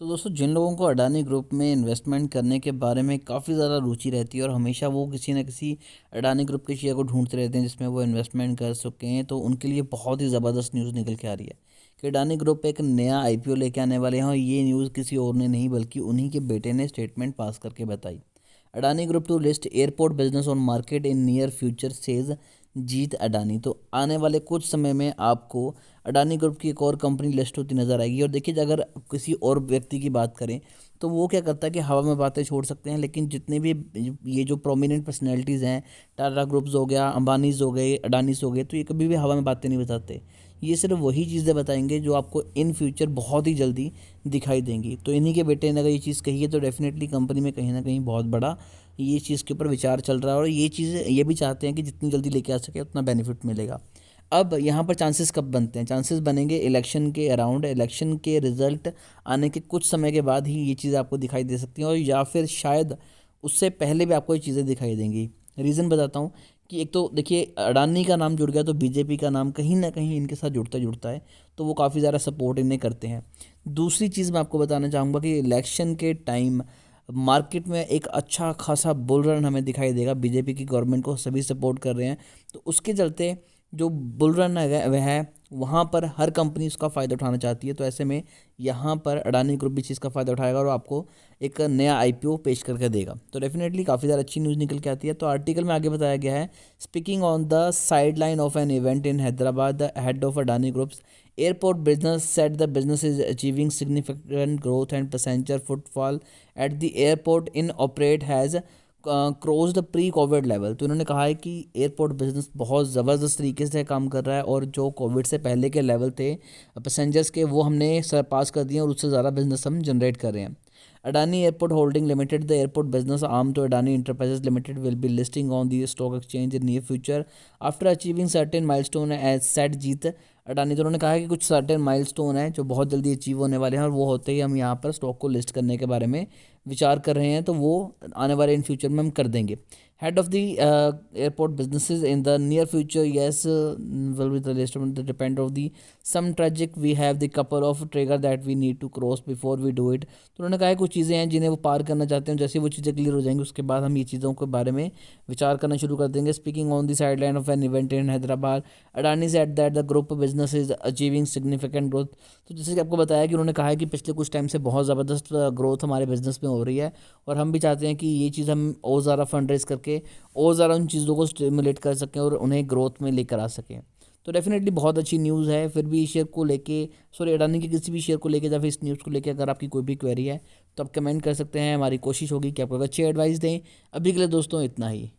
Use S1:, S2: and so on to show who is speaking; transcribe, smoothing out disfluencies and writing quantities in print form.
S1: तो दोस्तों जिन लोगों को अडानी ग्रुप में इन्वेस्टमेंट करने के बारे में काफ़ी ज़्यादा रुचि रहती है और हमेशा वो किसी न किसी अडानी ग्रुप के शेयर को ढूंढते रहते हैं जिसमें वो इन्वेस्टमेंट कर सकें, हैं, तो उनके लिए बहुत ही ज़बरदस्त न्यूज़ निकल के आ रही है कि अडानी ग्रुप एक नया आईपीओ लेके आने वाले हैं। और ये न्यूज़ किसी और ने नहीं बल्कि उन्हीं के बेटे ने स्टेटमेंट पास करके बताई। Adani group to list airport business on market in near future says Jeet Adani. तो आने वाले कुछ समय में आपको अडानी ग्रुप की एक और कंपनी लिस्ट होती नजर आएगी। और देखिए, अगर किसी और व्यक्ति की बात करें तो वो क्या करता है कि हवा में बातें छोड़ सकते हैं, लेकिन जितने भी ये जो प्रोमिनेंट पर्सनैलिटीज़ हैं, टाटा ग्रुप्स हो गया, अंबानीज हो गए, अडानीज हो गए, तो ये कभी भी हवा में बातें नहीं बताते। ये सिर्फ वही चीज़ें बताएंगे जो आपको इन फ्यूचर बहुत ही जल्दी दिखाई देंगी। तो इन्हीं के बेटे ने अगर ये चीज़ कही है तो डेफिनेटली कंपनी में कहीं ना कहीं बहुत बड़ा ये चीज़ के ऊपर विचार चल रहा है। और ये चीज़ ये भी चाहते हैं कि जितनी जल्दी लेके आ सके उतना बेनिफिट मिलेगा। अब यहाँ पर चांसेस कब बनते हैं? चांसेस बनेंगे इलेक्शन के अराउंड, इलेक्शन के रिजल्ट आने के कुछ समय के बाद ही ये चीज़ आपको दिखाई दे सकती हैं, और या फिर शायद उससे पहले भी आपको ये चीज़ें दिखाई देंगी। रीज़न बताता हूँ कि एक तो देखिए, अडानी का नाम जुड़ गया तो बीजेपी का नाम कहीं ना कहीं इनके साथ जुड़ता जुड़ता है, तो वो काफ़ी ज़्यादा सपोर्ट इन्हें करते हैं। दूसरी चीज़ मैं आपको बताना चाहूँगा कि इलेक्शन के टाइम मार्केट में एक अच्छा खासा बुल रन हमें दिखाई देगा। बीजेपी की गवर्नमेंट को सभी सपोर्ट कर रहे हैं, तो उसके चलते जो बुल रन है वह है, वहाँ पर हर कंपनी उसका फ़ायदा उठाना चाहती है। तो ऐसे में यहाँ पर अडानी ग्रुप भी चीज़ का फ़ायदा उठाएगा और आपको एक नया आईपीओ पेश करके देगा। तो डेफिनेटली काफ़ी ज़्यादा अच्छी न्यूज़ निकल के आती है। तो आर्टिकल में आगे बताया गया है, speaking on the side line of an event in Hyderabad, the head of Adani groups airport business said the business is achieving significant growth and passenger footfall at the airport in operate has cross the pre Covid level. तो उन्होंने कहा है कि airport business बहुत ज़बरदस्त तरीके से काम कर रहा है और जो कोविड से पहले के लेवल थे पैसेंजर्स के, वो हमने सरपास कर दिए और उससे ज़्यादा बिजनेस हम जनरेट कर रहे हैं। Adani Airport Holding Limited, the airport business arm to Adani Enterprises Limited, will be listing on the stock exchange in near future after achieving certain milestone as said जीत अडानी। तो उन्होंने कहा है कि कुछ सर्टेन माइलस्टोन है जो बहुत जल्दी अचीव होने वाले हैं, और वो होते ही हम यहाँ पर स्टॉक को लिस्ट करने के बारे में विचार कर रहे हैं, तो वो आने वाले इन फ्यूचर में हम कर देंगे। Head of the airport businesses in the near future, yes, will be the list on the depend of the some tragic we have the couple of trigger that we need to cross before we do it. तो उन्होंने कहा है कुछ चीज़ें हैं जिन्हें वो पार करना चाहते हैं, जैसे वो चीज़ें क्लियर हो जाएंगी उसके बाद हम ये चीज़ों के बारे में विचार करना शुरू कर देंगे। Speaking on the side line of an event in Hyderabad, Adani said that the group business is achieving significant growth. तो जैसे कि आपको बताया कि उन्होंने कहा है कि पिछले कुछ टाइम से बहुत ज़बरदस्त ग्रोथ हमारे बिजनेस में हो रही है, और हम भी चाहते हैं कि ये चीज़ हम और ज़्यादा फंड रेज करके और ज़्यादा उन चीज़ों को स्टिमुलेट कर सकें और उन्हें ग्रोथ में लेकर आ सकें। तो डेफिनेटली बहुत अच्छी न्यूज़ है। फिर भी शेयर को लेके, सॉरी, अडानी के किसी भी शेयर को लेके या फिर इस न्यूज़ को लेके अगर आपकी कोई भी क्वेरी है तो आप कमेंट कर सकते हैं। हमारी कोशिश होगी कि आपको अच्छी एडवाइस दें। अभी के लिए दोस्तों इतना ही।